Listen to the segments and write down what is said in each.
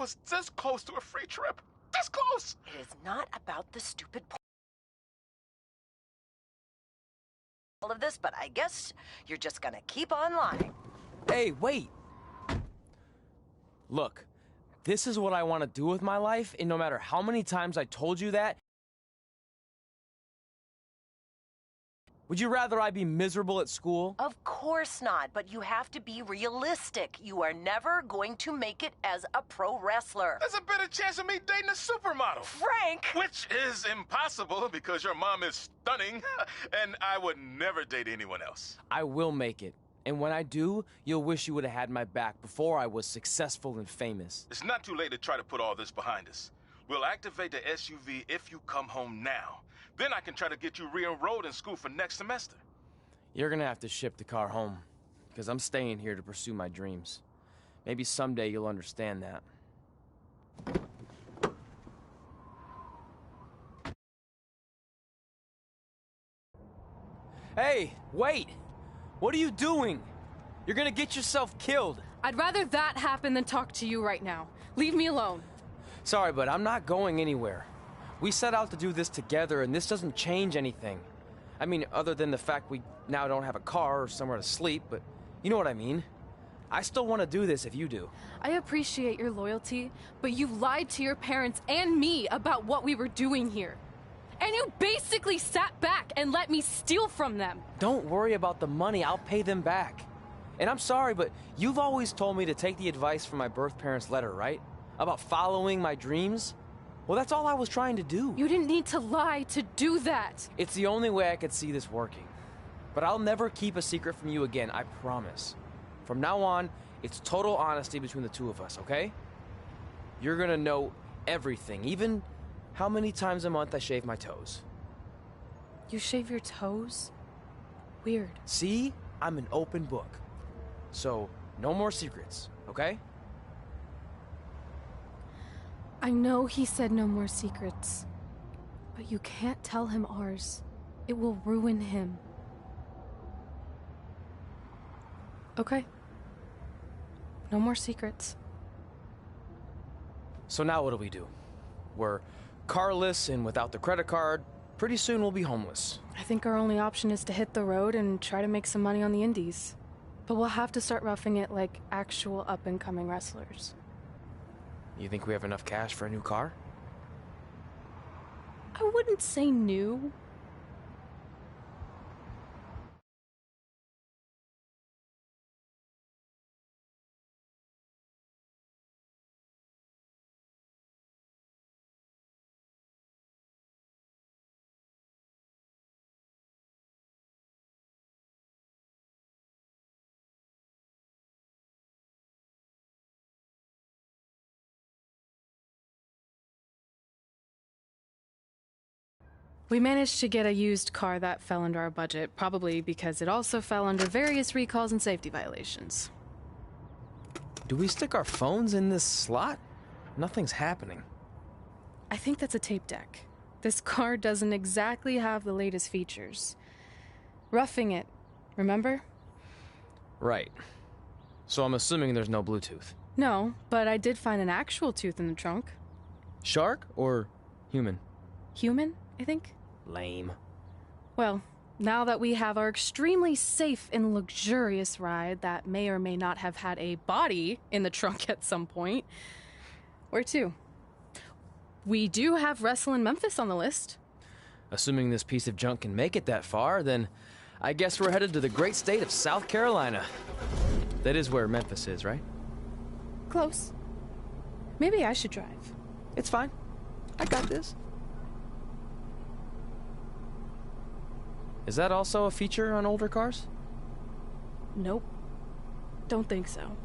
was this close to a free trip. This close! It is not about the stupid all of this, but I guess you're just gonna keep on lying. Hey, wait! Look, this is what I want to do with my life, and no matter how many times I told you that, would you rather I be miserable at school? Of course not, but you have to be realistic. You are never going to make it as a pro wrestler. There's a better chance of me dating a supermodel. Frank! Which is impossible because your mom is stunning, and I would never date anyone else. I will make it. And when I do, you'll wish you would have had my back before I was successful and famous. It's not too late to try to put all this behind us. We'll activate the SUV if you come home now. Then I can try to get you re-enrolled in school for next semester. You're gonna have to ship the car home, because I'm staying here to pursue my dreams. Maybe someday you'll understand that. Hey, wait! What are you doing? You're gonna get yourself killed. I'd rather that happen than talk to you right now. Leave me alone. Sorry, but I'm not going anywhere. We set out to do this together, and this doesn't change anything. I mean, other than the fact we now don't have a car or somewhere to sleep, but you know what I mean. I still want to do this if you do. I appreciate your loyalty, but you lied to your parents and me about what we were doing here. And you basically sat back and let me steal from them. Don't worry about the money, I'll pay them back. And I'm sorry, but you've always told me to take the advice from my birth parents' letter, right? About following my dreams? Well, that's all I was trying to do. You didn't need to lie to do that. It's the only way I could see this working. But I'll never keep a secret from you again, I promise. From now on, it's total honesty between the two of us, okay? You're gonna know everything, even how many times a month I shave my toes. You shave your toes? Weird. See? I'm an open book. So, no more secrets, okay? I know he said no more secrets, but you can't tell him ours. It will ruin him. Okay. No more secrets. So now what do? We're carless and without the credit card. Pretty soon we'll be homeless. I think our only option is to hit the road and try to make some money on the indies. But we'll have to start roughing it like actual up-and-coming wrestlers. You think we have enough cash for a new car? I wouldn't say new. We managed to get a used car that fell under our budget, probably because it also fell under various recalls and safety violations. Do we stick our phones in this slot? Nothing's happening. I think that's a tape deck. This car doesn't exactly have the latest features. Roughing it, remember? Right. So I'm assuming there's no Bluetooth. No, but I did find an actual tooth in the trunk. Shark or human? Human, I think. Lame. Well, now that we have our extremely safe and luxurious ride that may or may not have had a body in the trunk at some point, where to? We do have Wrestle in Memphis on the list. Assuming this piece of junk can make it that far, then I guess we're headed to the great state of South Carolina. That is where Memphis is, right? Close. Maybe I should drive. It's fine. I got this. Is that also a feature on older cars? Nope. Don't think so.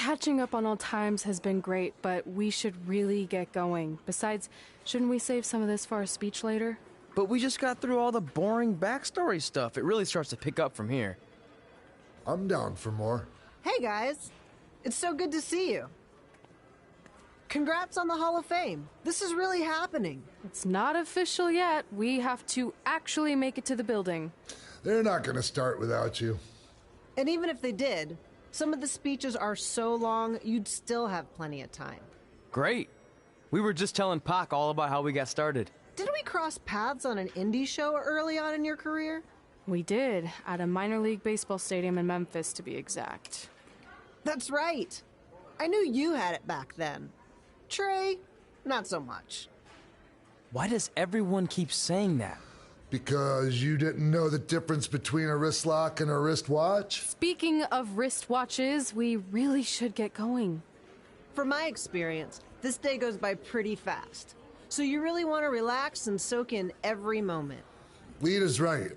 catching up on old times has been great, but we should really get going. Besides, shouldn't we save some of this for our speech later? But we just got through all the boring backstory stuff. It really starts to pick up from here. I'm down for more. Hey guys, it's so good to see you. Congrats on the Hall of Fame. This is really happening. It's not official yet. We have to actually make it to the building. They're not going to start without you. And even if they did, some of the speeches are so long, you'd still have plenty of time. Great. We were just telling Pac all about how we got started. Didn't we cross paths on an indie show early on in your career? We did, at a minor league baseball stadium in Memphis, to be exact. That's right. I knew you had it back then. Trey, not so much. Why does everyone keep saying that? Because you didn't know the difference between a wrist lock and a wristwatch? Speaking of wristwatches, we really should get going. From my experience, this day goes by pretty fast. So you really want to relax and soak in every moment. Lita's right.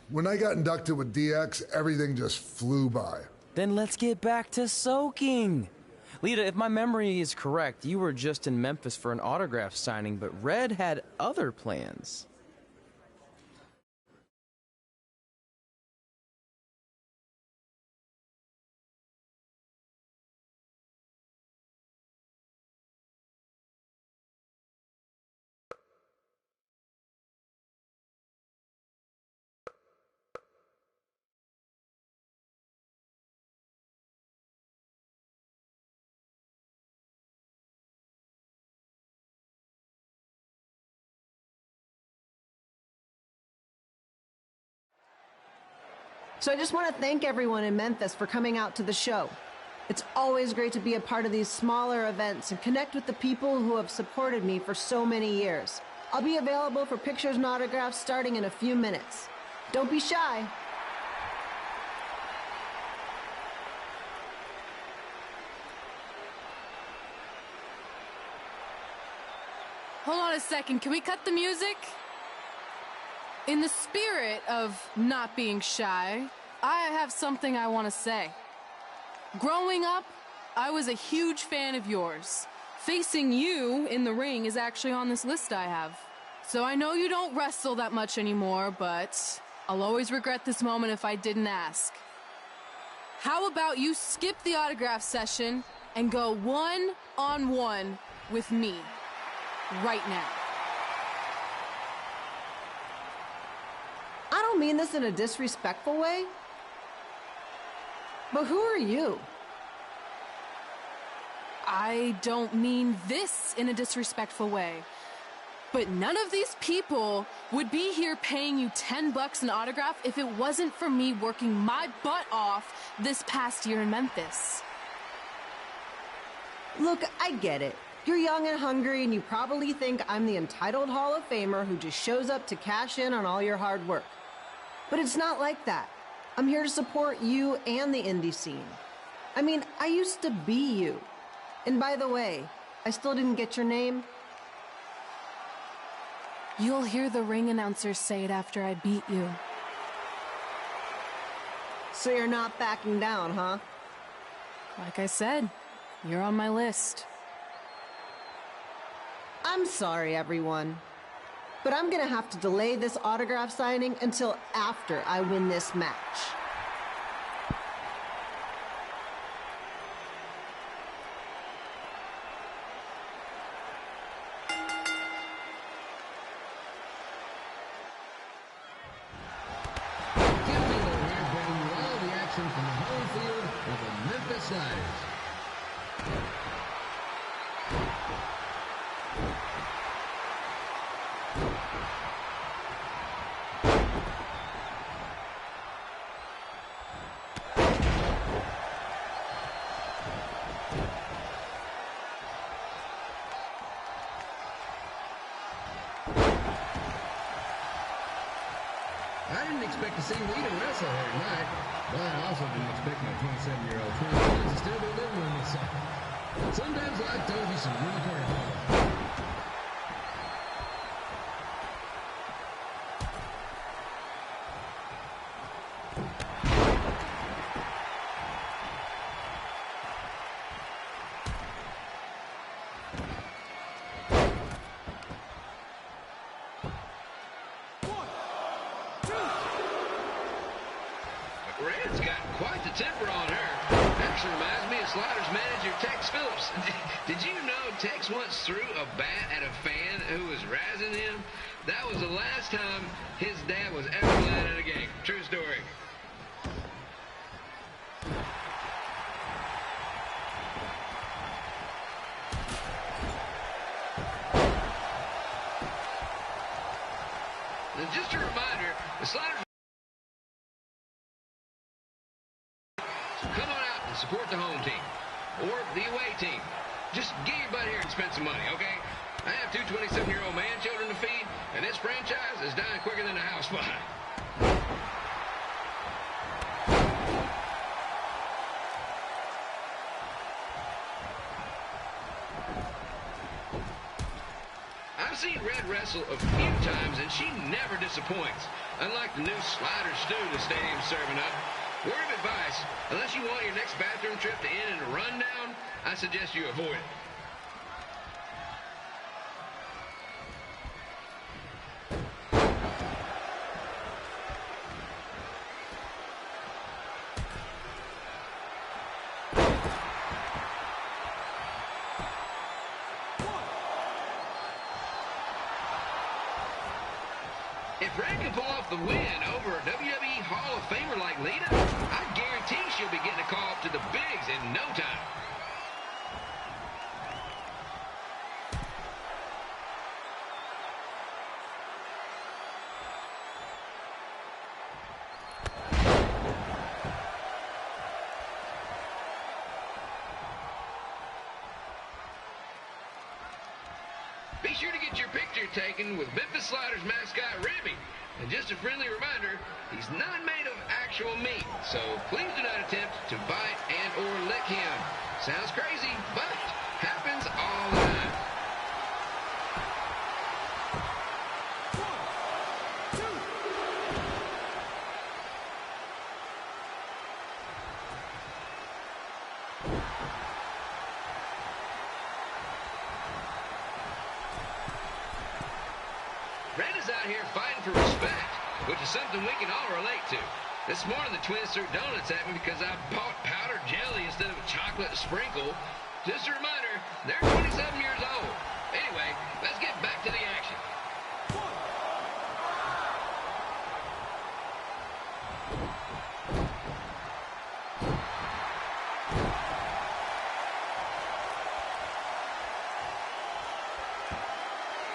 When I got inducted with DX, everything just flew by. Then let's get back to soaking. Lita, if my memory is correct, you were just in Memphis for an autograph signing, but Red had other plans. So I just want to thank everyone in Memphis for coming out to the show. It's always great to be a part of these smaller events and connect with the people who have supported me for so many years. I'll be available for pictures and autographs starting in a few minutes. Don't be shy. Hold on a second, can we cut the music? In the spirit of not being shy, I have something I want to say. Growing up, I was a huge fan of yours. Facing you in the ring is actually on this list I have. So I know you don't wrestle that much anymore, but I'll always regret this moment if I didn't ask. How about you skip the autograph session and go one-on-one with me right now? I don't mean this in a disrespectful way, but who are you? I don't mean this in a disrespectful way, but none of these people would be here paying you $10 an autograph if it wasn't for me working my butt off this past year in Memphis. Look, I get it. You're young and hungry, and you probably think I'm the entitled Hall of Famer who just shows up to cash in on all your hard work. But it's not like that. I'm here to support you and the indie scene. I mean, I used to be you. And by the way, I still didn't get your name. You'll hear the ring announcer say it after I beat you. So you're not backing down, huh? Like I said, you're on my list. I'm sorry, everyone. But I'm gonna have to delay this autograph signing until after I win this match. From the home field of the Memphis Riders. I didn't expect to see Lita wrestle here tonight, but I also didn't expect my 27-year-old twin to still be living on this side. Sometimes life throws you some really curveballs. Sliders manager Tex Phillips. Did you know Tex once threw a bat at a fan who was razzing him? That was the last time his dad was ever let at a game. True story. And just a reminder, the Sliders come on out and support the home team or the away team. Just get your butt here and spend some money, okay? I have two 27-year-old man children to feed, and this franchise is dying quicker than a house fire. I've seen Red wrestle a few times, and she never disappoints. Unlike the new slider stew the stadium's serving up. Word of advice, unless you want your next bathroom trip to end in a rundown, I suggest you avoid it. If Red can pull off the win over a WWE Hall of Famer like Lita, I guarantee she'll be getting a call up to the bigs in no time. Be sure to get your picture taken with Memphis Sliders mascot Ribby. And just a friendly reminder, he's not made of actual meat, so please do not attempt to bite and or lick him. Sounds crazy, but happens all the time. Red is out here fighting for respect, which is something we can all relate to. This morning the twins threw donuts at me because I bought powdered jelly instead of a chocolate sprinkle. Just a reminder, they're 27 years old. Anyway, let's get back to the action.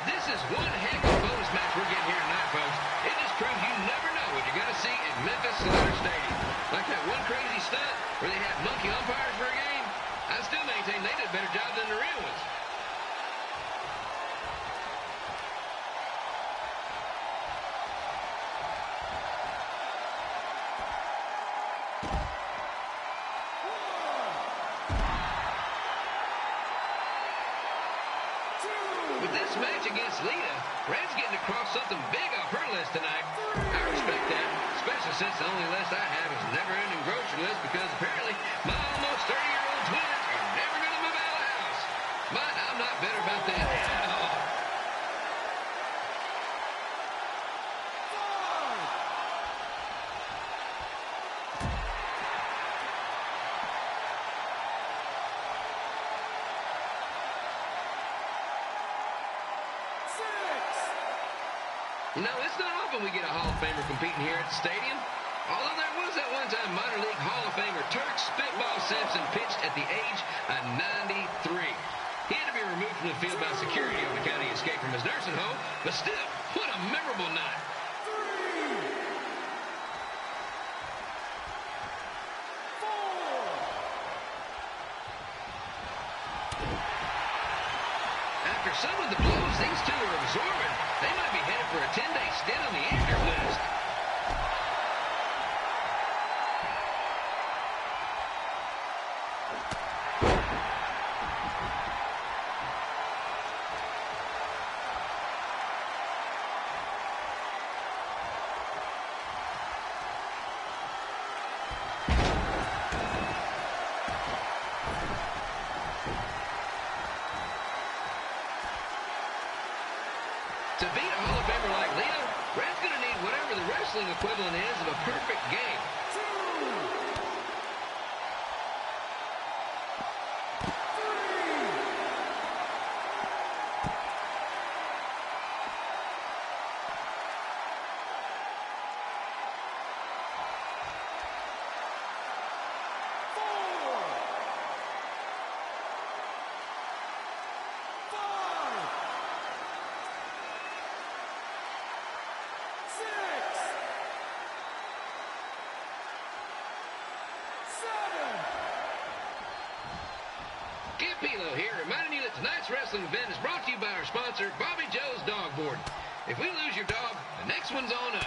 This is one heck of a bonus match we're getting here tonight, folks. It just proves you never know what you're going to see at Memphis Slaughter Stadium. Like that one crazy stunt where they had monkey umpires for a game. I still maintain they did a better job than the real ones. With this match against Lita, Red's getting across something big off her list tonight. I respect that, especially since the only list I have is a never-ending grocery list because apparently my almost 30-year-old twins are never going to move out of the house. But I'm not bitter about that at all. You know, it's not often we get a Hall of Famer competing here at the stadium. Although there was that one-time minor league Hall of Famer Turk Spitball Simpson pitched at the age of 93. He had to be removed from the field by security on account of escape from his nursing home, but still, what a memorable night. After some of the blows these two are absorbing, they might be headed for a 10-day stint on the injured list. To beat a Hall of Famer like Lita, Red's going to need whatever the wrestling equivalent is of a perfect game. Pilo here, reminding you that tonight's wrestling event is brought to you by our sponsor, Bobby Joe's Dog Board. If we lose your dog, the next one's on us.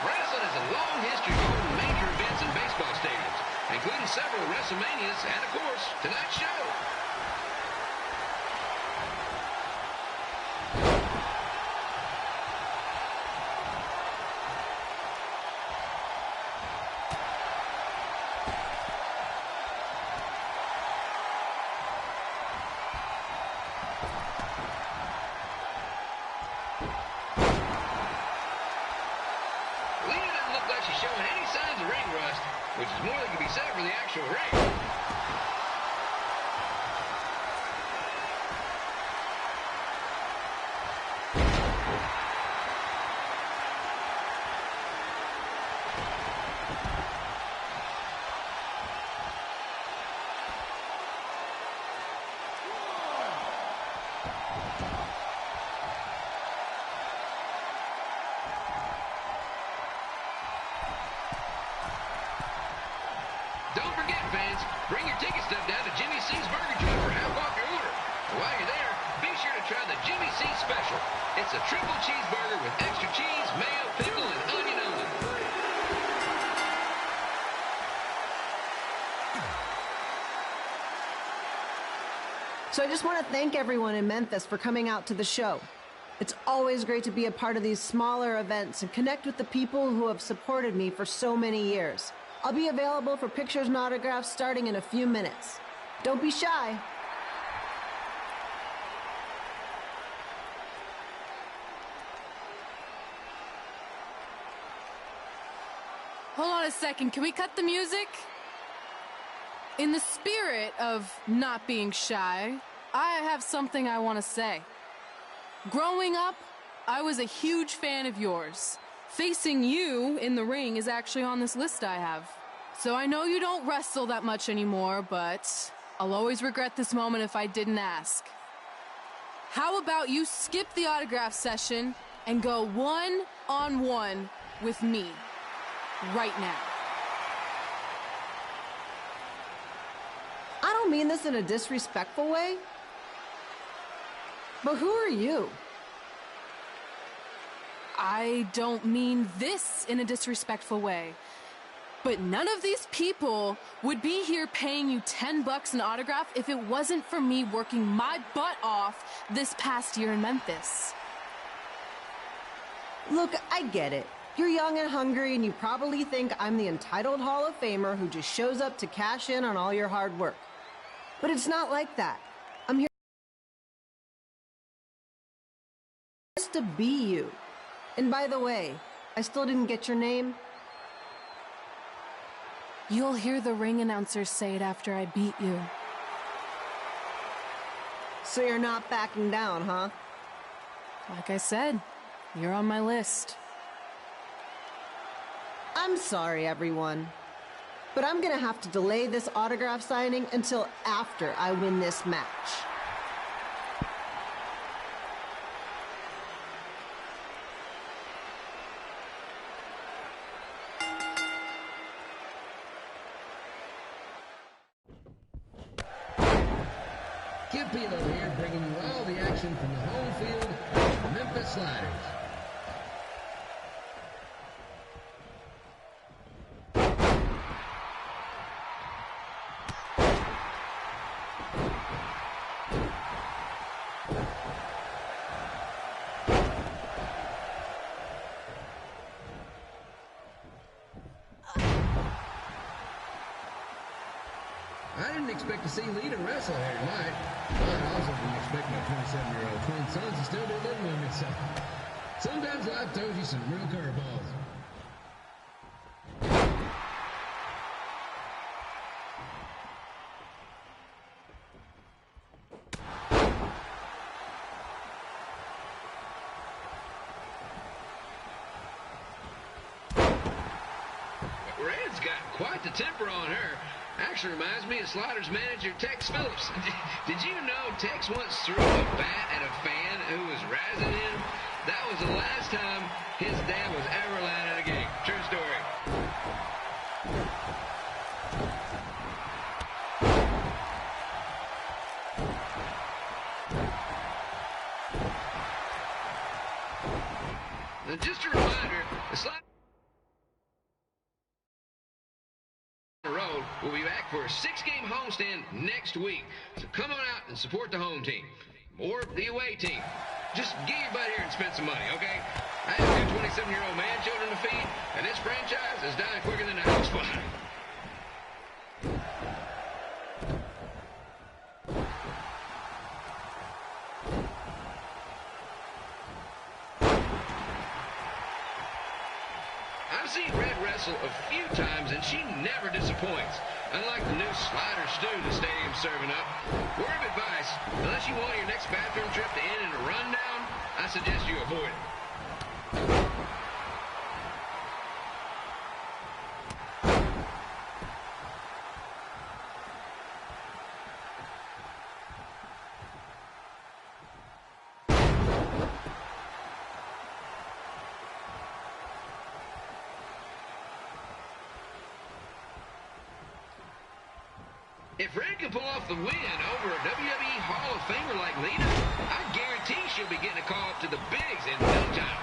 Wrestling has a long history of holding major events in baseball stadiums, including several WrestleManias and, of course, tonight's show. Lena doesn't look like she's showing any signs of ring rust, which is more than can be said for the actual ring. Don't forget, fans, bring your ticket stub down to Jimmy C's Burger Joint for half off your order. And while you're there, be sure to try the Jimmy C Special. It's a triple cheeseburger with extra cheese, mayo, pickle, and onion only. So I just want to thank everyone in Memphis for coming out to the show. It's always great to be a part of these smaller events and connect with the people who have supported me for so many years. I'll be available for pictures and autographs starting in a few minutes. Don't be shy. Hold on a second. Can we cut the music? In the spirit of not being shy, I have something I want to say. Growing up, I was a huge fan of yours. Facing you in the ring is actually on this list I have. So I know you don't wrestle that much anymore, but I'll always regret this moment if I didn't ask. How about you skip the autograph session and go one-on-one with me right now? I don't mean this in a disrespectful way, but who are you? I don't mean this in a disrespectful way, but none of these people would be here paying you $10 an autograph if it wasn't for me working my butt off this past year in Memphis. Look, I get it. You're young and hungry, and you probably think I'm the entitled Hall of Famer who just shows up to cash in on all your hard work. But it's not like that. I'm here just to be you. And by the way, I still didn't get your name. You'll hear the ring announcers say it after I beat you. So you're not backing down, huh? Like I said, you're on my list. I'm sorry, everyone. But I'm gonna have to delay this autograph signing until after I win this match. Kip Pilo here, bringing you all the action from the home field of the Memphis Sliders. I didn't expect to see Lita wrestle here tonight. But I also didn't expect my 27-year-old twin sons to still be living with me, so sometimes life throws you some real curveballs. quite the temper on her. Actually reminds me of Sliders manager Tex Phillips. Did you know Tex once threw a bat at a fan who was razzing him? That was the last time his dad was ever allowed at a game. True story. And just a reminder, the Sliders Road will be back for a 6-game homestand next week. So come on out and support the home team or the away team. Just get your butt here and spend some money, okay? I have 2 27-year-old man children to feed, and this franchise is dying quicker than a house fire. I've seen Red wrestle a few times, and she never disappoints. Unlike the new slider stew the stadium's serving up. Word of advice, unless you want your next bathroom trip to end in a rundown, I suggest you avoid it. If Red can pull off the win over a WWE Hall of Famer like Lita, I guarantee she'll be getting a call up to the bigs in no time.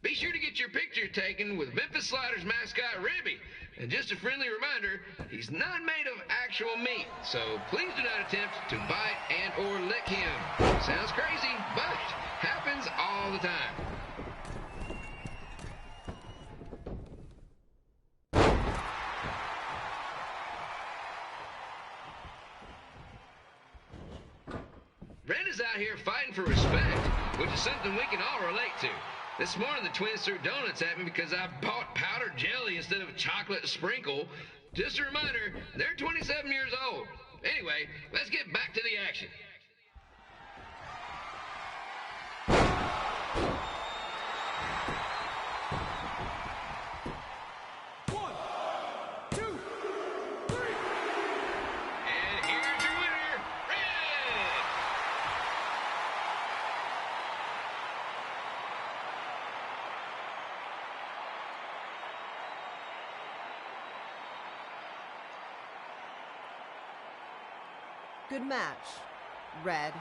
Be sure to get your picture taken with Memphis Sliders mascot Ribby. And just a friendly reminder, he's not made of actual meat, so please do not attempt to bite and or lick him. Sounds crazy, but happens all the time. Red is out here fighting for respect, which is something we can all relate to. This morning, the twins threw donuts at me because I bought powdered jelly instead of chocolate sprinkle. Just a reminder, they're 27 years old. Anyway, let's get back to the action. Good match, Red.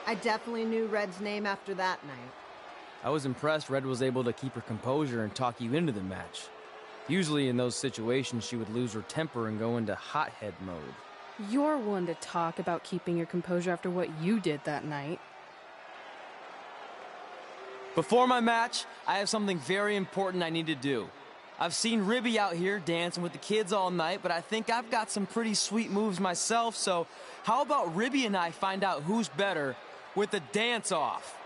I definitely knew Red's name after that night. I was impressed Red was able to keep her composure and talk you into the match. Usually in those situations, she would lose her temper and go into hothead mode. You're one to talk about keeping your composure after what you did that night. Before my match, I have something very important I need to do. I've seen Ribby out here dancing with the kids all night, but I think I've got some pretty sweet moves myself, so how about Ribby and I find out who's better with the dance-off?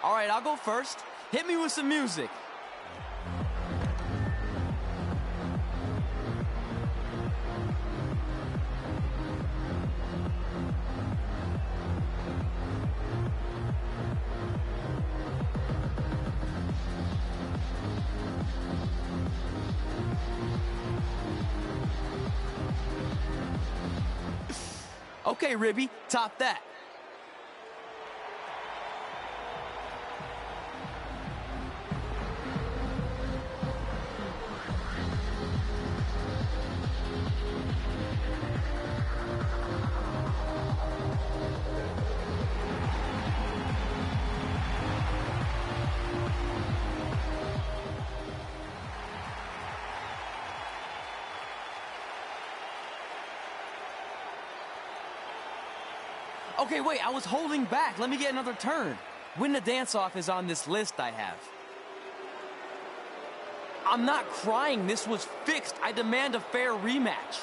All right, I'll go first. Hit me with some music. Okay, Ribby, top that. Okay, wait, I was holding back. Let me get another turn. Win the dance-off is on this list I have. I'm not crying. This was fixed. I demand a fair rematch.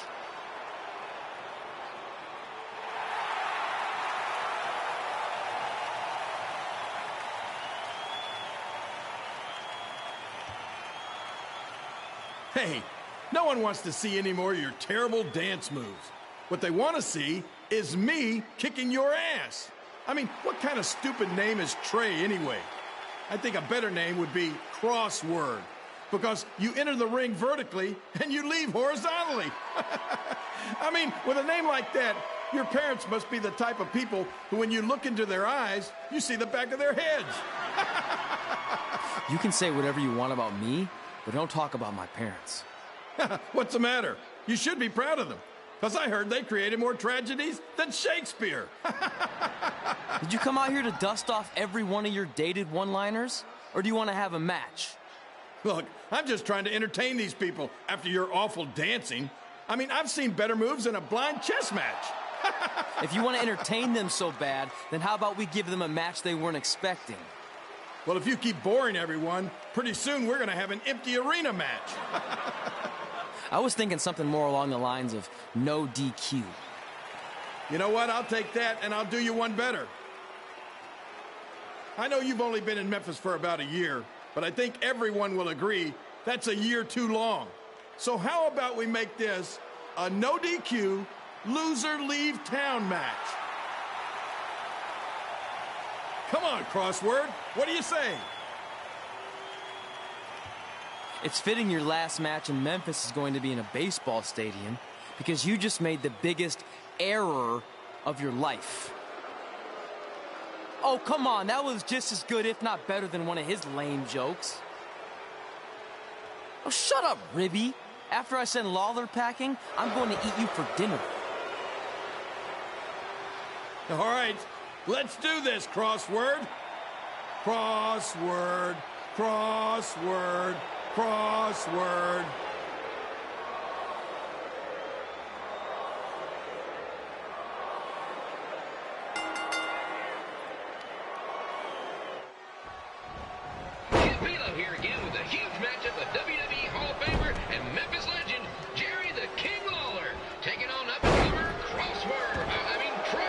Hey, no one wants to see any more of your terrible dance moves. What they want to see is me kicking your ass. I mean, what kind of stupid name is Trey anyway? I think a better name would be Crossword, because you enter the ring vertically and you leave horizontally. I mean, with a name like that, your parents must be the type of people who, when you look into their eyes, you see the back of their heads. You can say whatever you want about me, but don't talk about my parents. What's the matter? You should be proud of them. Because I heard they created more tragedies than Shakespeare. Did you come out here to dust off every one of your dated one-liners? Or do you want to have a match? Look, I'm just trying to entertain these people after your awful dancing. I mean, I've seen better moves in a blind chess match. If you want to entertain them so bad, then how about we give them a match they weren't expecting? Well, if you keep boring everyone, pretty soon we're going to have an empty arena match. I was thinking something more along the lines of no DQ. You know what? I'll take that, and I'll do you one better. I know you've only been in Memphis for about a year, but I think everyone will agree that's a year too long. So how about we make this a no DQ, loser leave town match? Come on, Crossword. What do you say? It's fitting your last match in Memphis is going to be in a baseball stadium because you just made the biggest error of your life. Oh, come on. That was just as good, if not better, than one of his lame jokes. Oh, shut up, Ribby. After I send Lawler packing, I'm going to eat you for dinner. All right, let's do this, Crossword. Crossword, crossword, crossword. Here again with a huge matchup of WWE Hall of Famer and Memphis legend Jerry the King Lawler taking on up-and-comer Trey.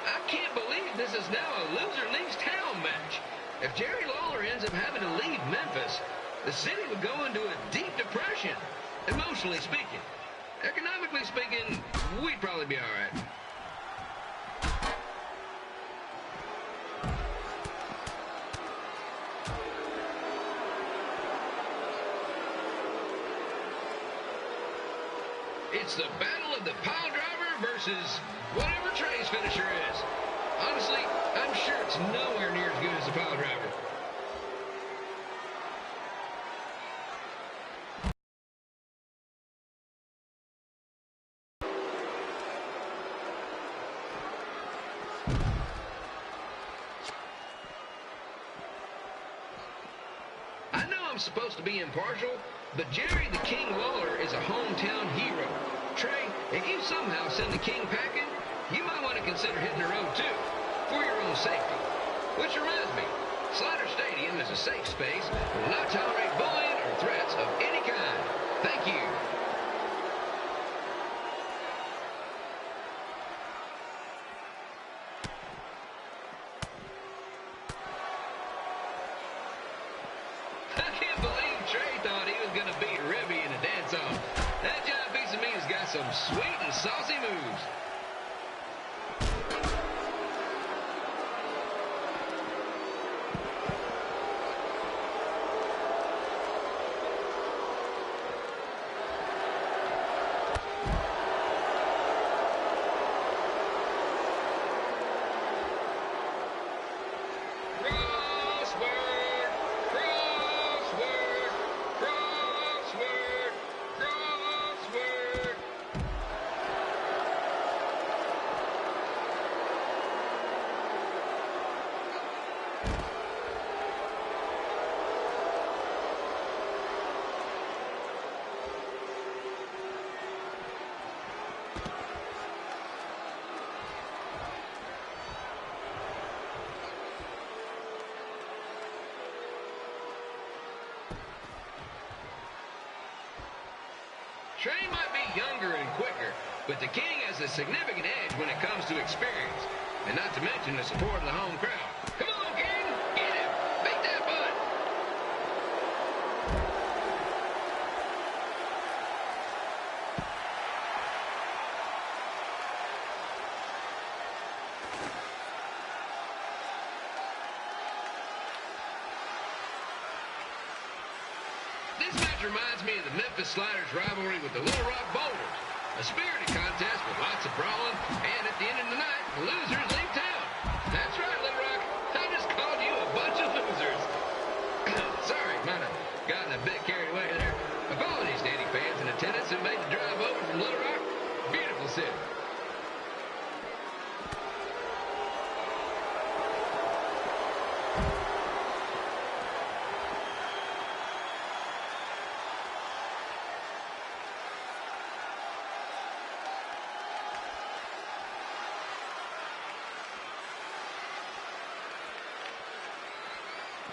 I can't believe this is now a loser leaves town match. If Jerry Lawler ends up having to leave Memphis, the city would go into a deep depression, emotionally speaking. Economically speaking, we'd probably be all right. It's the battle of the pile driver versus whatever Trey's finisher is. Honestly, I'm sure it's nowhere near as good as the pile driver. I know I'm supposed to be impartial, but Jerry the King Lawler is a hometown hero. Trey, if you somehow send the King packing, you might want to consider hitting the road too, for your own safety. Which reminds me, Slider Stadium is a safe space and will not tolerate bullying or threats of any kind. Thank you. I can't believe Trey thought he was going to beat Ribby in a dance-off. That giant piece of meat has got some sweet and saucy moves. Trey might be younger and quicker, but the King has a significant edge when it comes to experience, and not to mention the support of the home crowd. Come on, King! Get him! Beat that butt! This match reminds me of the Memphis Sliders rivalry with the Little Rock Boulders. A spirited contest with lots of brawling, and at the end of the night, the losers leave town. That's right, Little Rock. I just called you a bunch of losers. Sorry, might have gotten a bit carried away there. Apologies to any fans in attendance who made the drive over from Little Rock. Beautiful city.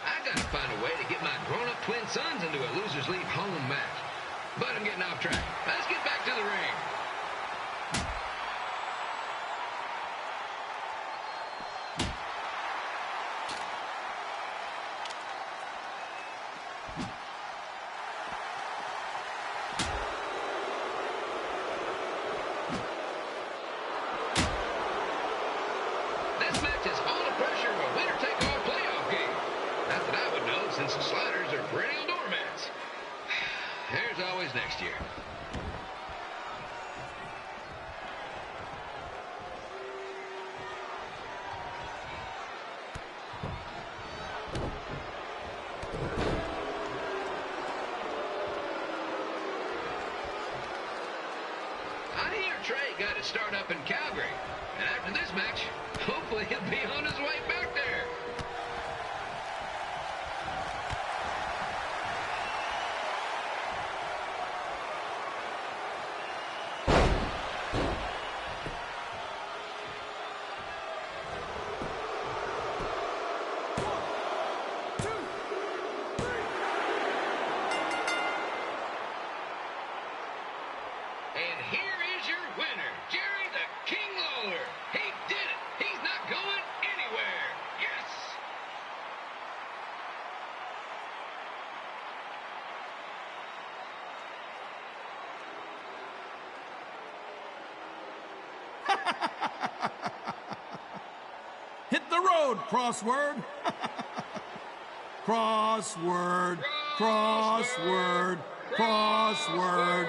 I gotta find a way to get my grown-up twin sons into a losers leave home match. But I'm getting off track. Let's get back to the ring. This match has all the pressure of a winner-take-all playoff game. Not that I would know, since the Sliders are perennial doormats. There's always next year. I hear Trey got his start up in Calgary, and after this match, hopefully he'll be on his way back there. And here is your winner, Jerry the King road, crossword. Crossword, crossword, crossword.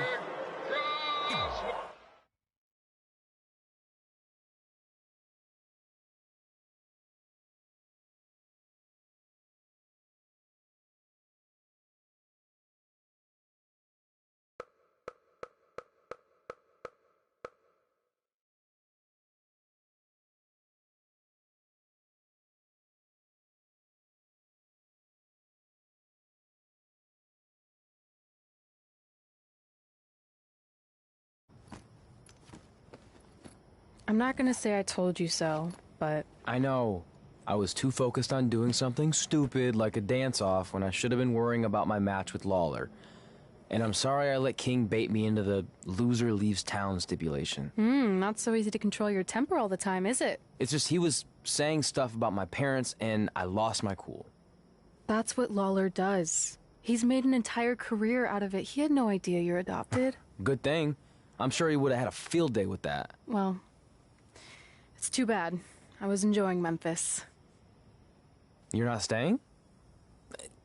I'm not gonna say I told you so, but... I know. I was too focused on doing something stupid like a dance-off when I should have been worrying about my match with Lawler. And I'm sorry I let King bait me into the loser leaves town stipulation. Not so easy to control your temper all the time, is it? It's just he was saying stuff about my parents and I lost my cool. That's what Lawler does. He's made an entire career out of it. He had no idea you're adopted. Good thing. I'm sure he would have had a field day with that. Well, it's too bad. I was enjoying Memphis. You're not staying?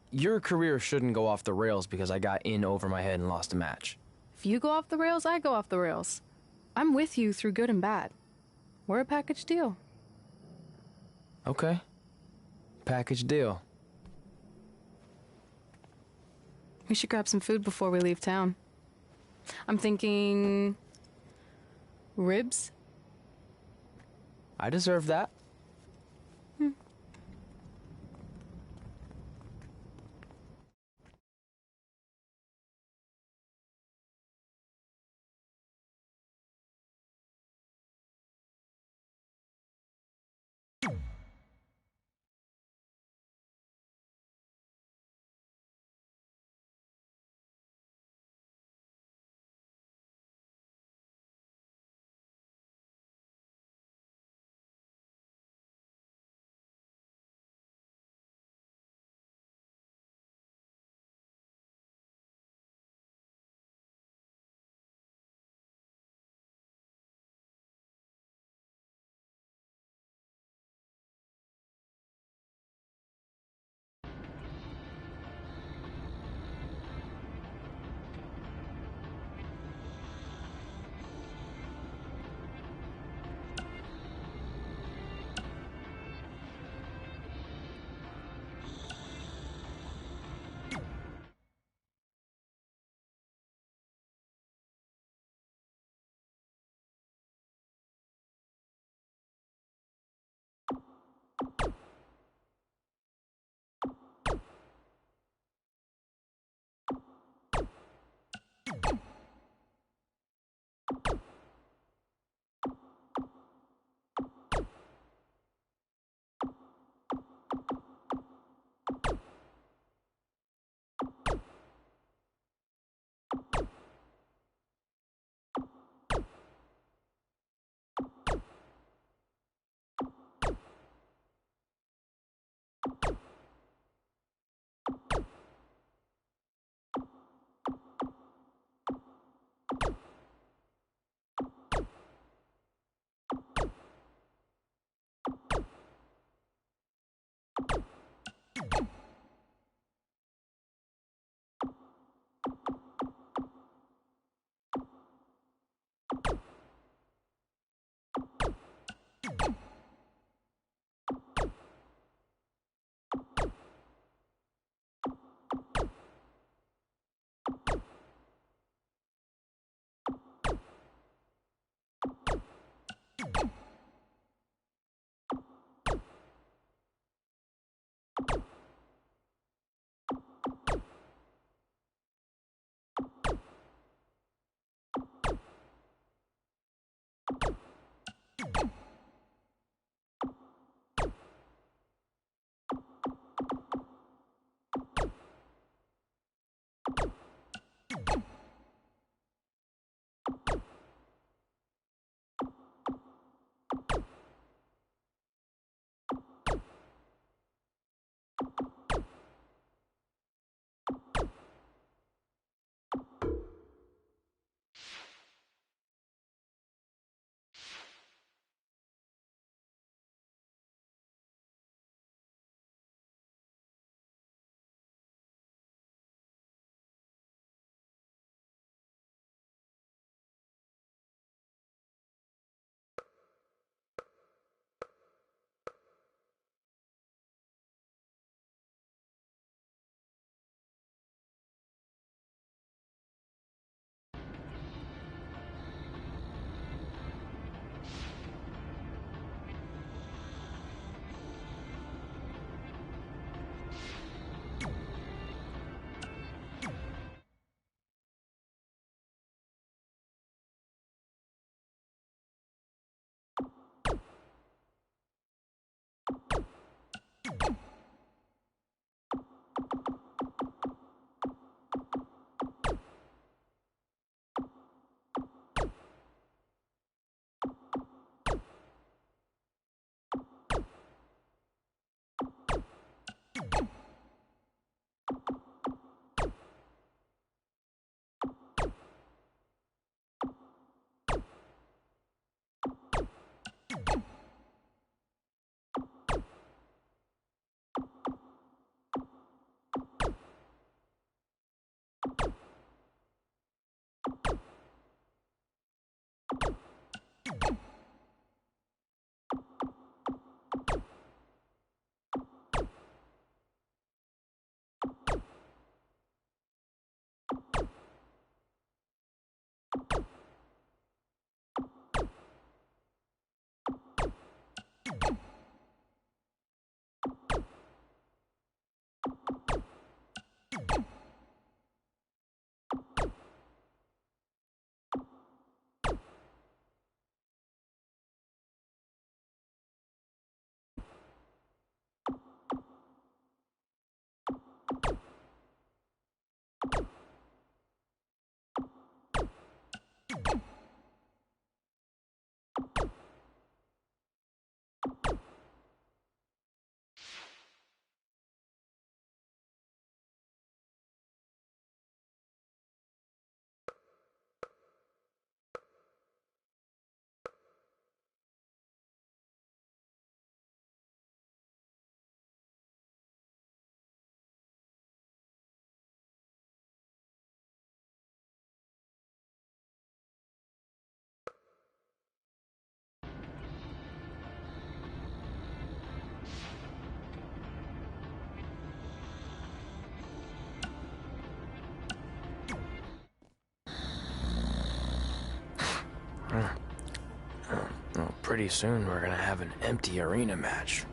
Your career shouldn't go off the rails because I got in over my head and lost a match. If you go off the rails, I go off the rails. I'm with you through good and bad. We're a package deal. Okay. Package deal. We should grab some food before we leave town. I'm thinking... ribs? I deserve that. pretty soon we're gonna have an empty arena match.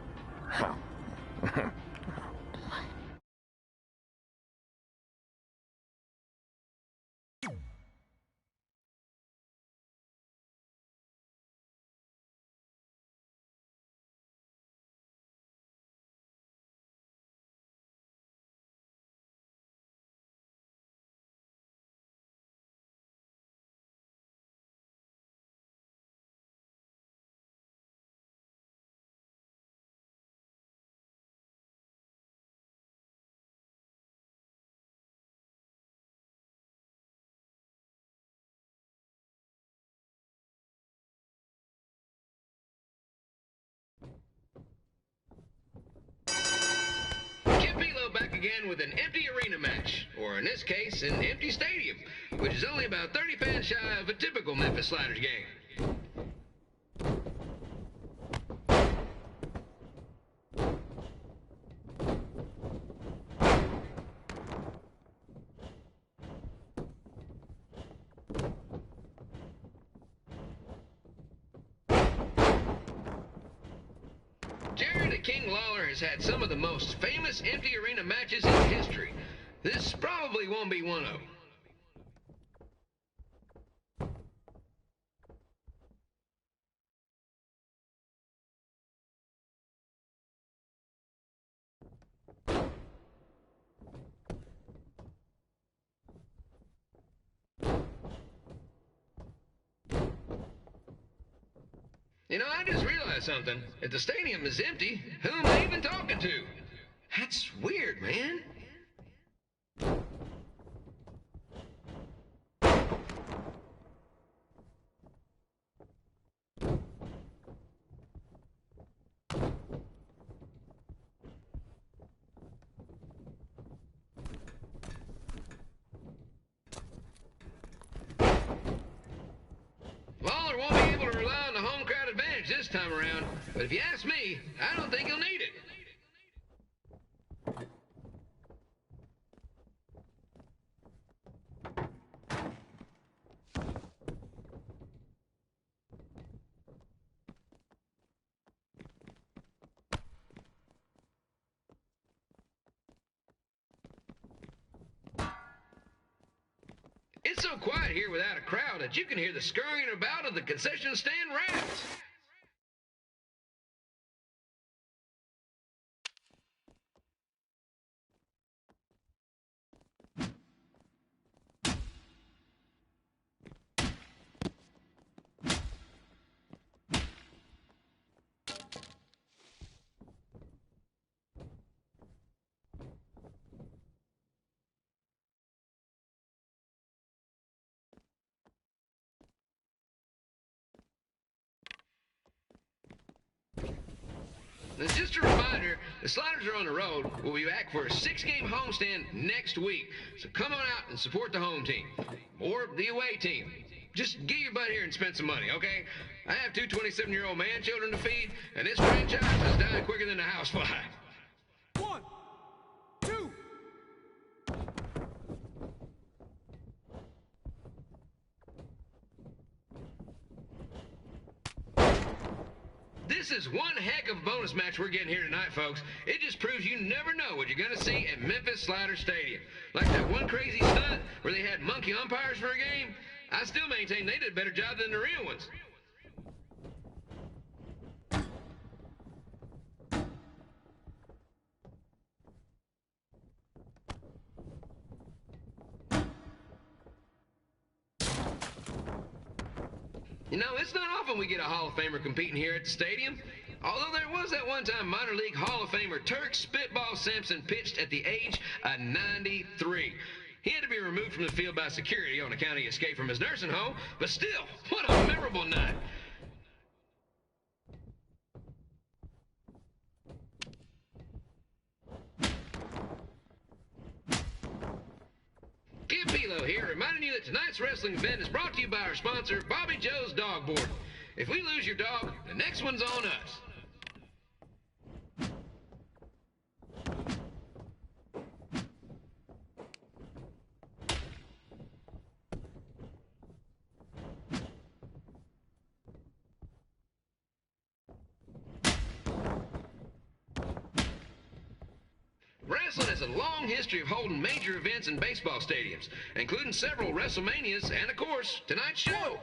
Back again with an empty arena match, or in this case, an empty stadium, which is only about 30 fans shy of a typical Memphis Sliders game. King Lawler has had some of the most famous empty arena matches in history. This probably won't be one of them. You know, I just realized something. If the stadium is empty, who am I even talking to? That's weird, man. Lawler won't be able to rely on the home crowd advantage this time around, but if you ask me, I don't think he'll need it. It's so quiet here without a crowd that you can hear the scurrying about of the concession stand rats. And just a reminder, the Sliders are on the road. We'll be back for a 6-game homestand next week. So come on out and support the home team. Or the away team. Just get your butt here and spend some money, okay? I have 2 27-year-old man-children to feed, and this franchise is dying quicker than a housefly. 1, 2... This is one heck of a bonus match we're getting here tonight, folks. It just proves you never know what you're going to see at Memphis Slider Stadium. Like that one crazy stunt where they had monkey umpires for a game. I still maintain they did a better job than the real ones. You know, it's not often we get a Hall of Famer competing here at the stadium. Although there was that one time minor league Hall of Famer Turk Spitball Simpson pitched at the age of 93. He had to be removed from the field by security on account he escaped from his nursing home, but still, what a memorable night. Kid Pilo here, reminding you that tonight's wrestling event is brought to you by our sponsor, Bobby Joe's Dog Board. If we lose your dog, the next one's on us. Wrestling has a long history of holding major events in baseball stadiums, including several WrestleManias and, of course, tonight's show.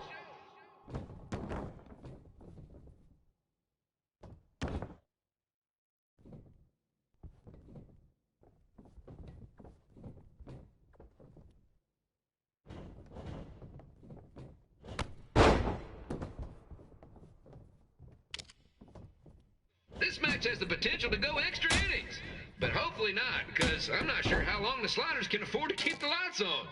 This match has the potential to go extra innings, but hopefully not, because I'm not sure how long the Sliders can afford to keep the lights on.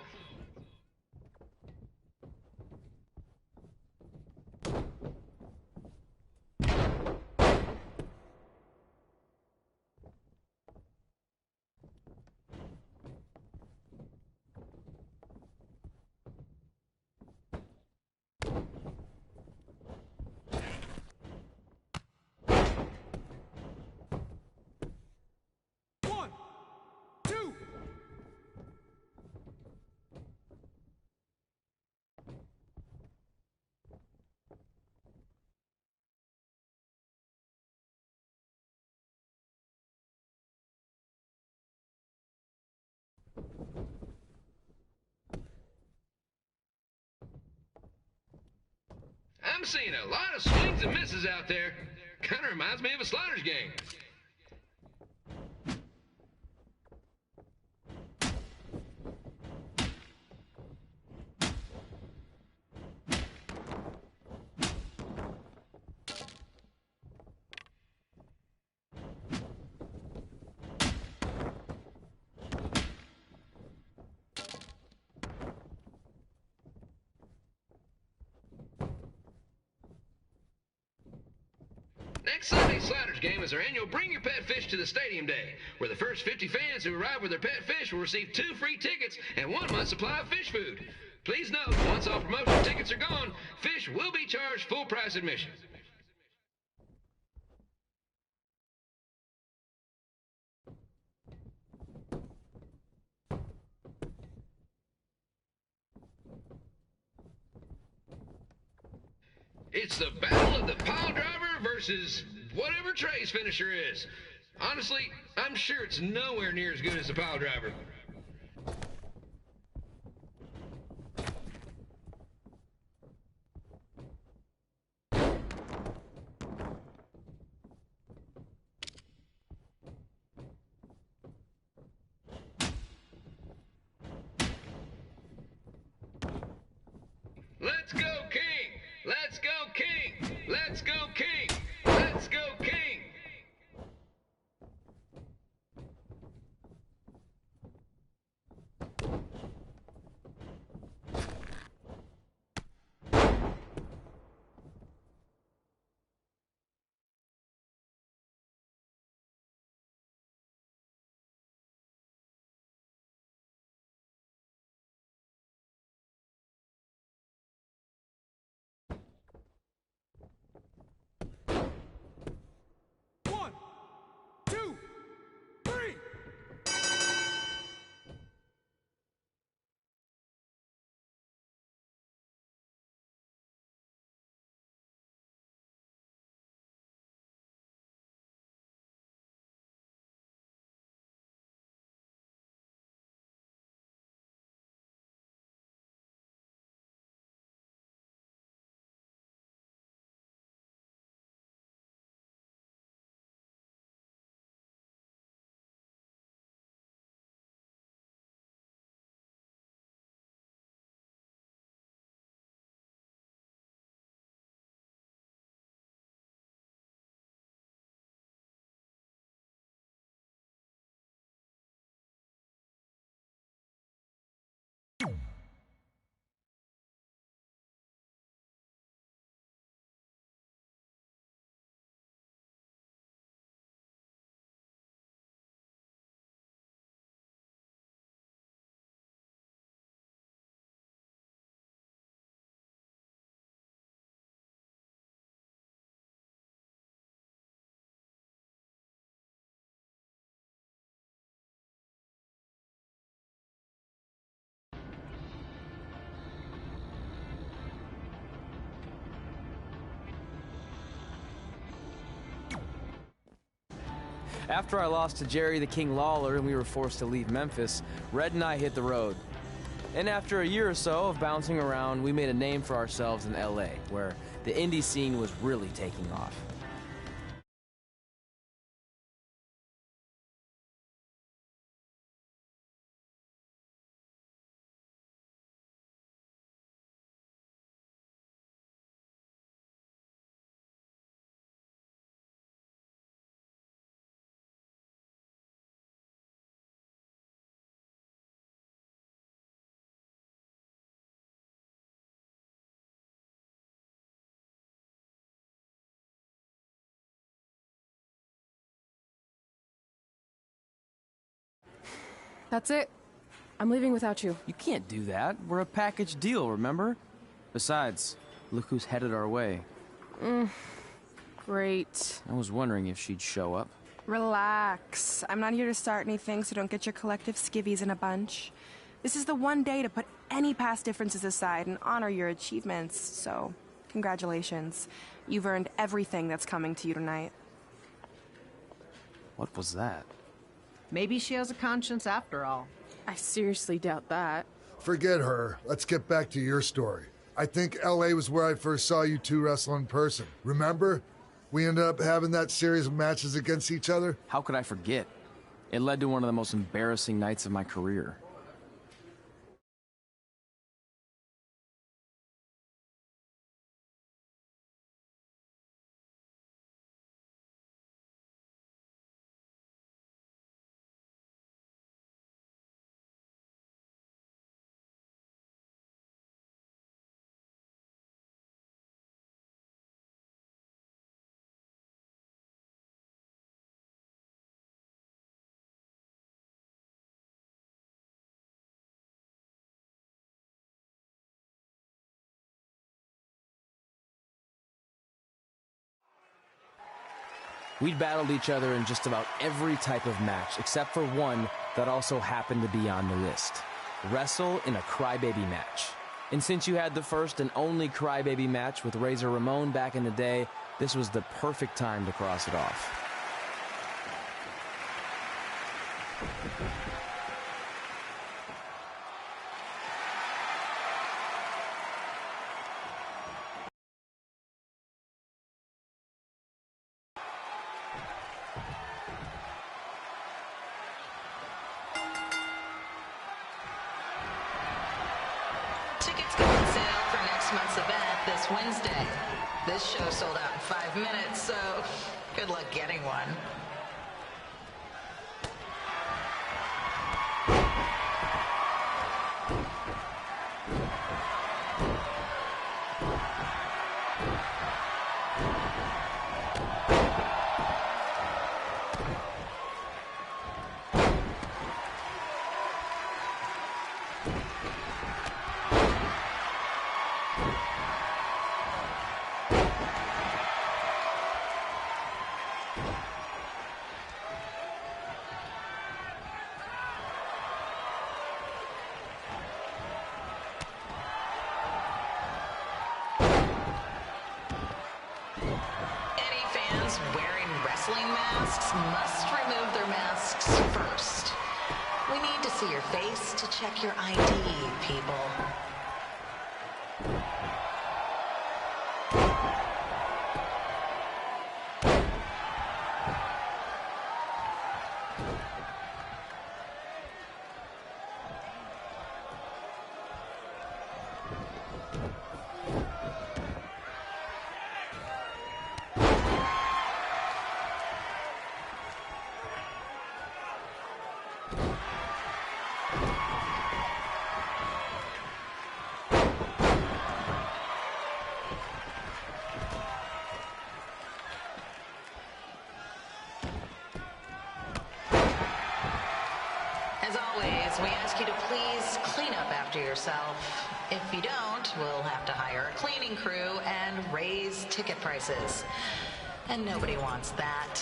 I'm seeing a lot of swings and misses out there. Kind of reminds me of a Sliders game. Next Sunday's Sliders game is our annual Bring Your Pet Fish to the Stadium Day, where the first 50 fans who arrive with their pet fish will receive 2 free tickets and 1 month's supply of fish food. Please note, once all promotion tickets are gone, fish will be charged full price admission. It's the battle of the pile driver versus whatever Trey's finisher is. Honestly, I'm sure it's nowhere near as good as the pile driver. Let's go, King! Let's go, King! Let's go, King! Let's go, King! After I lost to Jerry the King Lawler and we were forced to leave Memphis, Red and I hit the road. And after a year or so of bouncing around, we made a name for ourselves in LA, where the indie scene was really taking off. That's it. I'm leaving without you. You can't do that. We're a package deal, remember? Besides, look who's headed our way. Great. I was wondering if she'd show up. Relax. I'm not here to start anything, so don't get your collective skivvies in a bunch. This is the one day to put any past differences aside and honor your achievements, so congratulations. You've earned everything that's coming to you tonight. What was that? Maybe she has a conscience after all. I seriously doubt that. Forget her. Let's get back to your story. I think LA was where I first saw you two wrestle in person. Remember? We ended up having that series of matches against each other. How could I forget? It led to one of the most embarrassing nights of my career. We'd battled each other in just about every type of match, except for one that also happened to be on the list. Wrestle in a crybaby match. And since you had the first and only crybaby match with Razor Ramon back in the day, this was the perfect time to cross it off. Tickets go on sale for next month's event this Wednesday. This show sold out in 5 minutes, so good luck getting one. Wearing wrestling masks must remove their masks first. We need to see your face to check your ID, people. As always, we ask you to please clean up after yourself. If you don't, we'll have to hire a cleaning crew and raise ticket prices. And nobody wants that.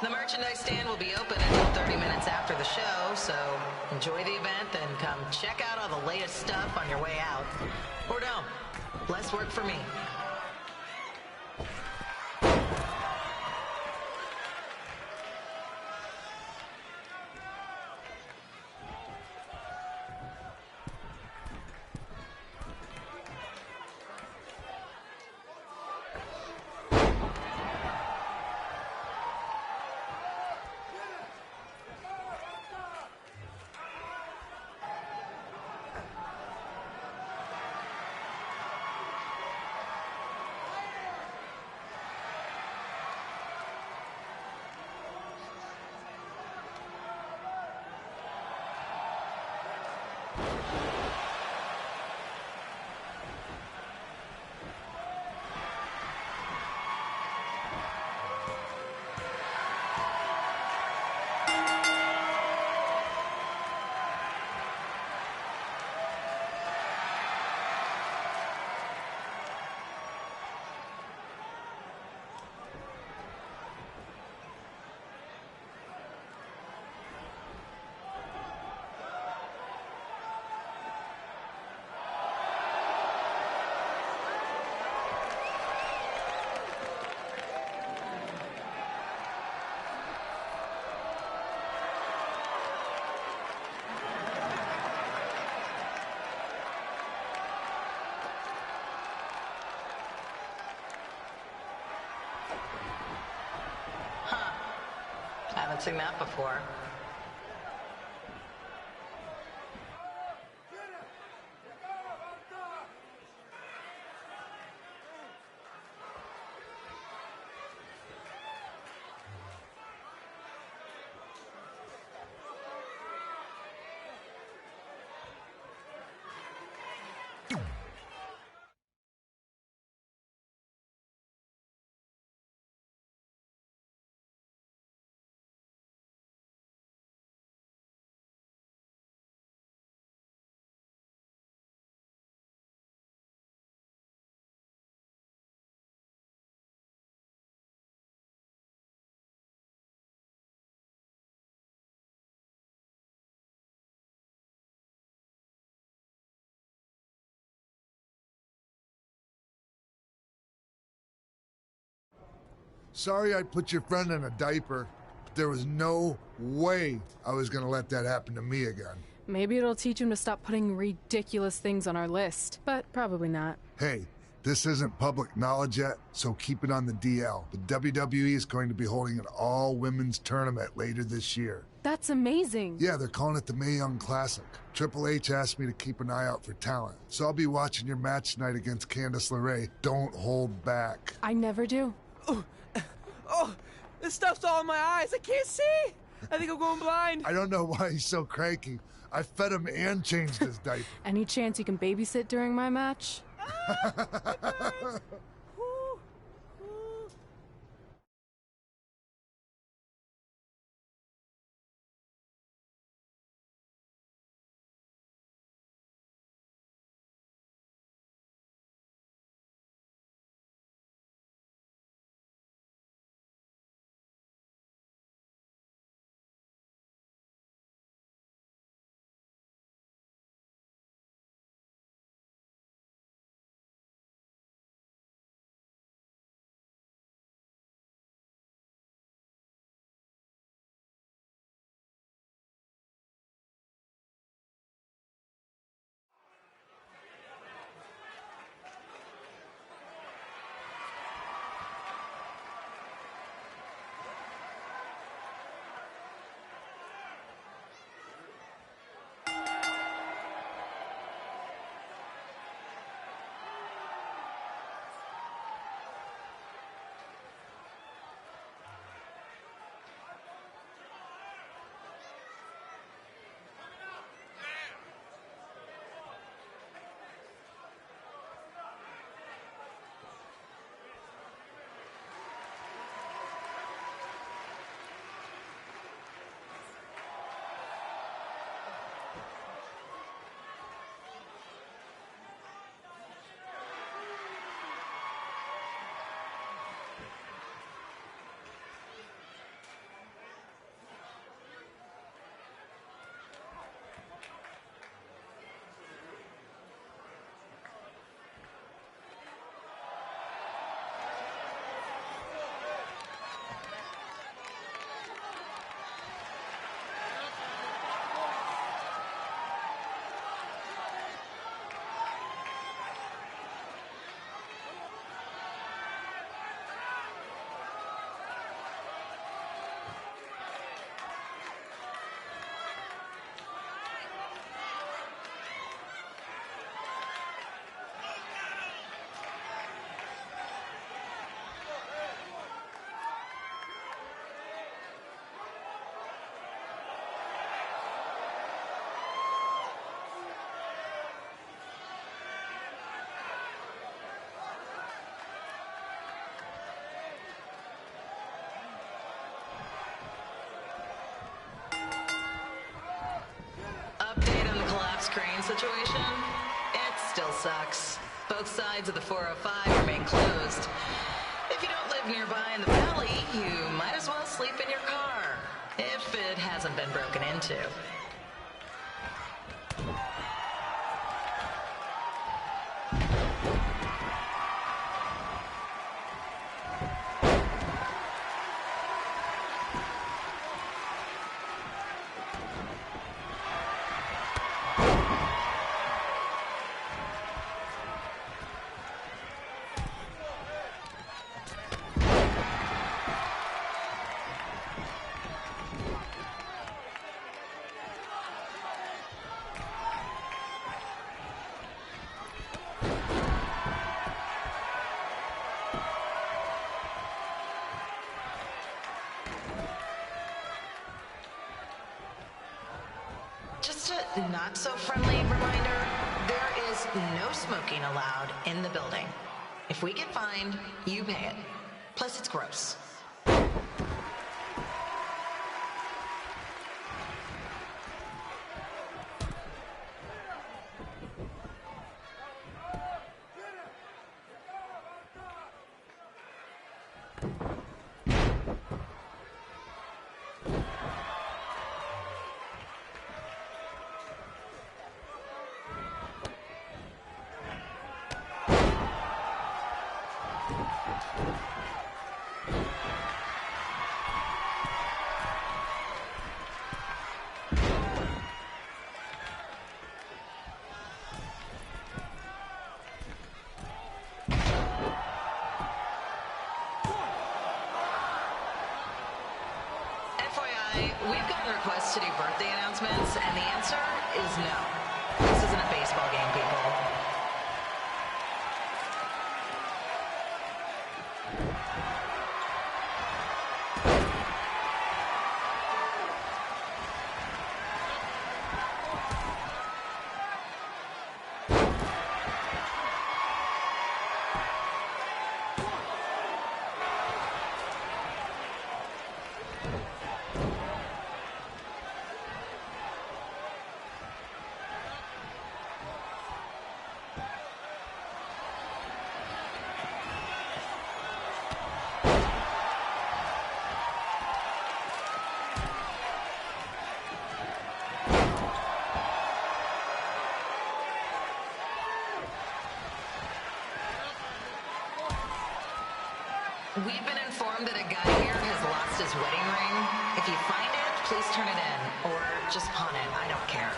The merchandise stand will be open until 30 minutes after the show, so enjoy the event and come check out all the latest stuff on your way out. Or don't. Less work for me. Haven't seen that before. Sorry I put your friend in a diaper, but there was no way I was gonna let that happen to me again. Maybe it'll teach him to stop putting ridiculous things on our list, but probably not. Hey, this isn't public knowledge yet, so keep it on the DL. The WWE is going to be holding an all-women's tournament later this year. That's amazing. Yeah, they're calling it the Mae Young Classic. Triple H asked me to keep an eye out for talent, so I'll be watching your match tonight against Candice LeRae. Don't hold back. I never do. Oh, this stuff's all in my eyes. I can't see. I think I'm going blind. I don't know why he's so cranky. I fed him and changed his diaper. Any chance you can babysit during my match? situation, it still sucks. Both sides of the 405 remain closed. If you don't live nearby in the valley, you might as well sleep in your car, if it hasn't been broken into. Just a not-so-friendly reminder, there is no smoking allowed in the building. If we get fined, you pay it. Plus, it's gross. We've gotten requests to do birthday announcements, and the answer is no. This isn't a baseball game, people. We've been informed that a guy here has lost his wedding ring. If you find it, please turn it in, or just pawn it. I don't care.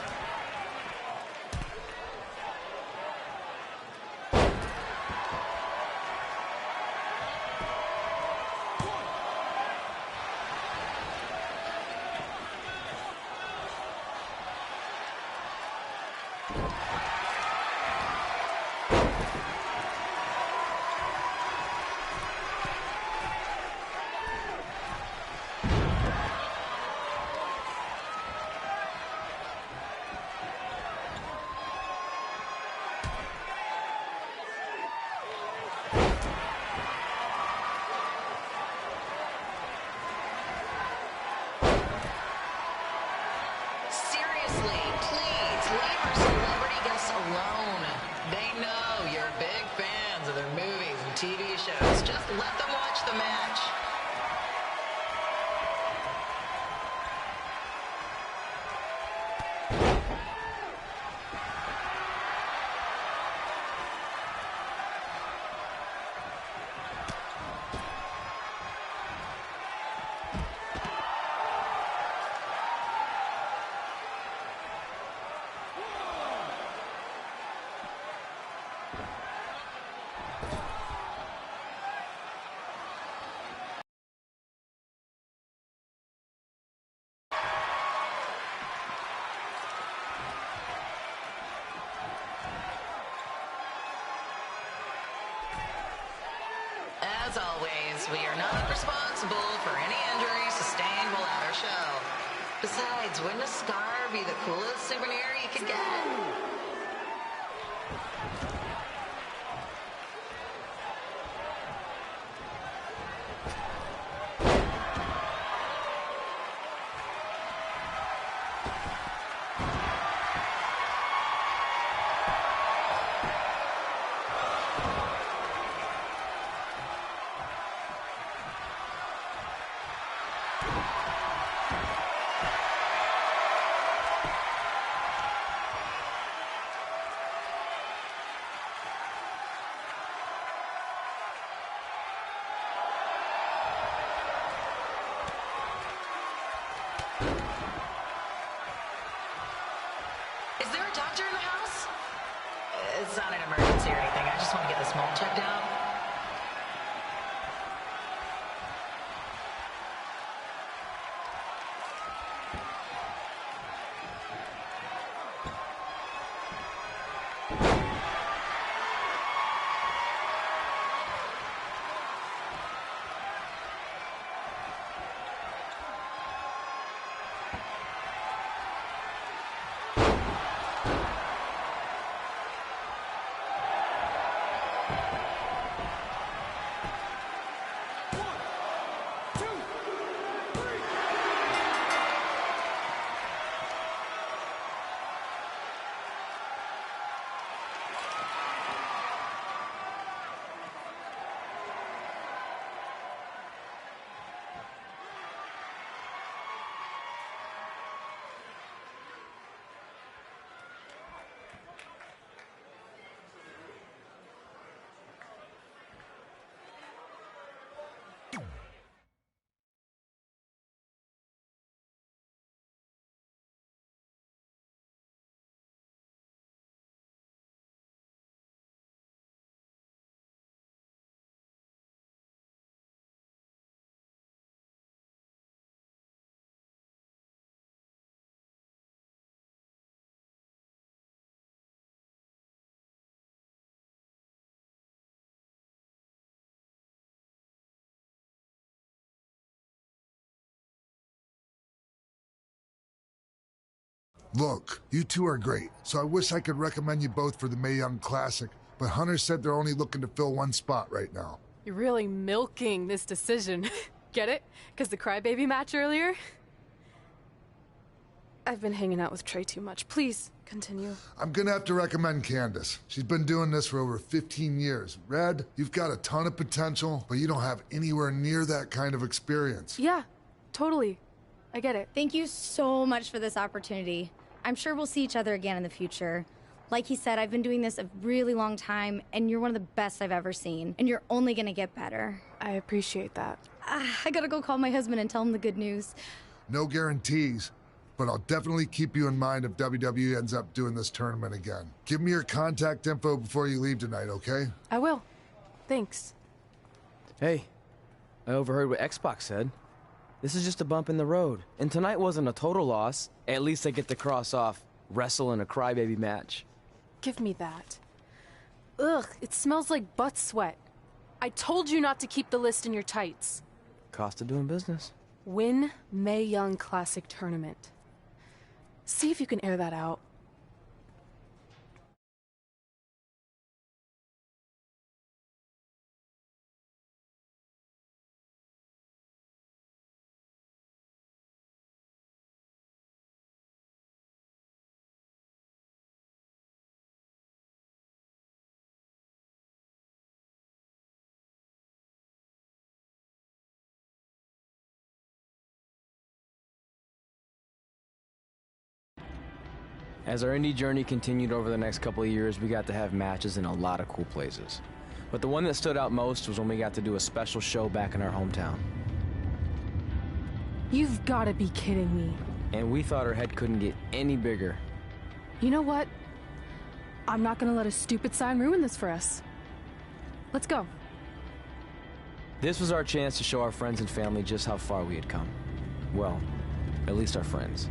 Just let them watch the match. As always, we are not responsible for any injuries sustained while at our show. Besides, wouldn't a scar be the coolest souvenir you could get? Is there a doctor in the house? It's not an emergency or anything. I just want to get this mole checked out. Look, you two are great, so I wish I could recommend you both for the Mae Young Classic, but Hunter said they're only looking to fill one spot right now. You're really milking this decision. Get it? Because the crybaby match earlier? I've been hanging out with Trey too much. Please, continue. I'm gonna have to recommend Candace. She's been doing this for over 15 years. Red, you've got a ton of potential, but you don't have anywhere near that kind of experience. Yeah, totally. I get it. Thank you so much for this opportunity. I'm sure we'll see each other again in the future. Like he said, I've been doing this a really long time, and you're one of the best I've ever seen. And you're only gonna get better. I appreciate that. I gotta go call my husband and tell him the good news. No guarantees, but I'll definitely keep you in mind if WWE ends up doing this tournament again. Give me your contact info before you leave tonight, okay? I will. Thanks. Hey, I overheard what Xbox said. This is just a bump in the road. And tonight wasn't a total loss. At least I get to cross off wrestle in a crybaby match. Give me that. Ugh, it smells like butt sweat. I told you not to keep the list in your tights. Cost of doing business. Win Mae Young Classic Tournament. See if you can air that out. As our indie journey continued over the next couple of years, we got to have matches in a lot of cool places. But the one that stood out most was when we got to do a special show back in our hometown. You've got to be kidding me. And we thought our head couldn't get any bigger. You know what? I'm not gonna let a stupid sign ruin this for us. Let's go. This was our chance to show our friends and family just how far we had come. Well, at least our friends.